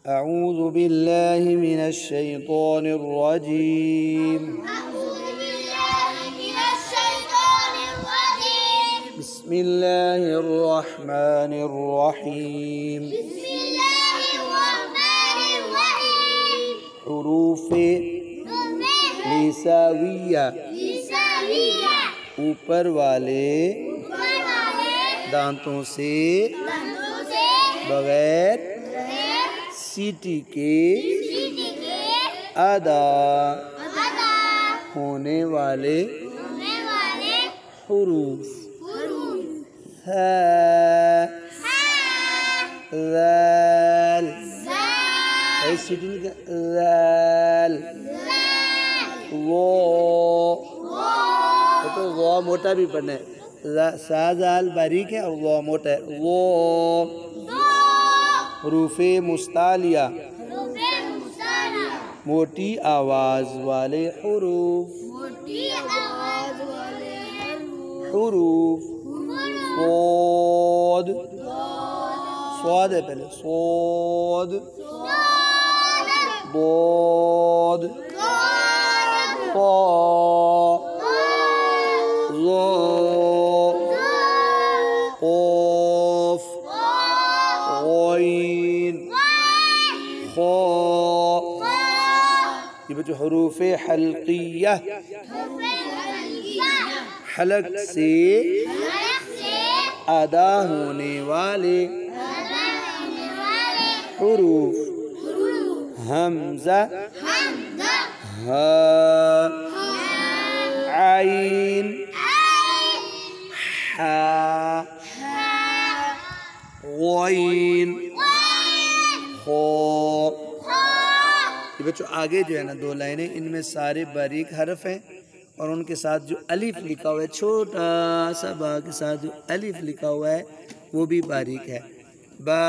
اعوذ باللہ من الشیطان الرجیم بسم اللہ الرحمن الرحیم حروف نساویہ اوپر والے دانتوں سے بغیر سیٹی کے ادا ہونے والے حروف ذال سیٹی نہیں کیا ذال تو وہ موٹا بھی پڑھنا ہے سا ذال باریک ہے اور وہ موٹا ہے وہ حروف مستعلیہ موٹی آواز والے حروف صاد صاد ہے پہلے صاد ضاد طا ظا قاف غین خا یہ بچو حروف حلقیہ حلق سے ادا ہونے والے حروف حمزہ ہا عین حا غین خا یہ بچوں آگے جو ہے نا دو لائنیں ان میں سارے باریک حرف ہیں اور ان کے ساتھ جو الف لکھا ہوا ہے چھوٹا سا با کے ساتھ جو الف لکھا ہوا ہے وہ بھی باریک ہے با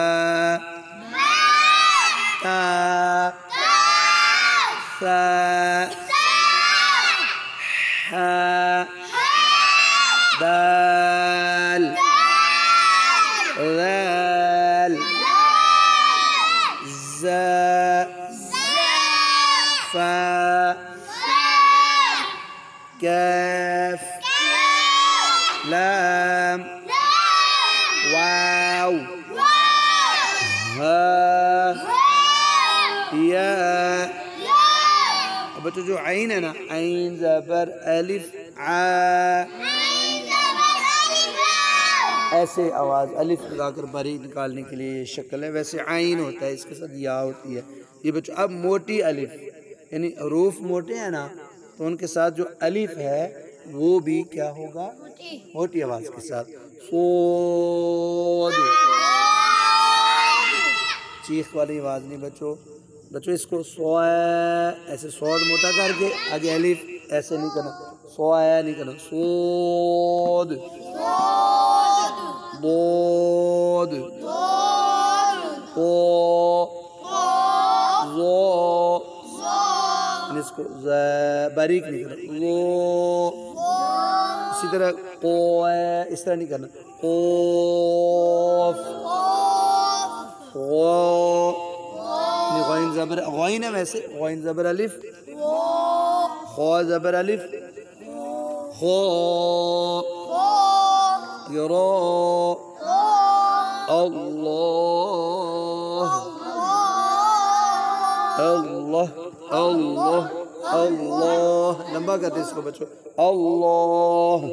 تا سا حا دال ذال زا فا کاف لام واو ہا یا بچو جو عین ہے نا عین زبر الف ع ایسے آواز الف لگا کر باریک نکالنے کے لیے یہ شکل ہے ویسے عین ہوتا ہے اس کے ساتھ یا ہوتی ہے یہ بچو اب موٹی الف یعنی حروف موٹے ہیں نا تو ان کے ساتھ جو الف ہے وہ بھی کیا ہوگا موٹی آواز کے ساتھ صاد چیخ والی آواز نہیں بچو اس کو ایسے صاد موٹا کر کے آگے الف ایسے نہیں کرنا نہیں کرنا صاد ضاد ظا اس کو باریک نہیں کرنا اسی طرح اس طرح نہیں کرنا قاف غین زبر غین ہے ویسے غین زبر الف خا زبر الف خا یرا اللہ اللہ اللہ اللہ لمبا کرتے اس کو بچو اللہ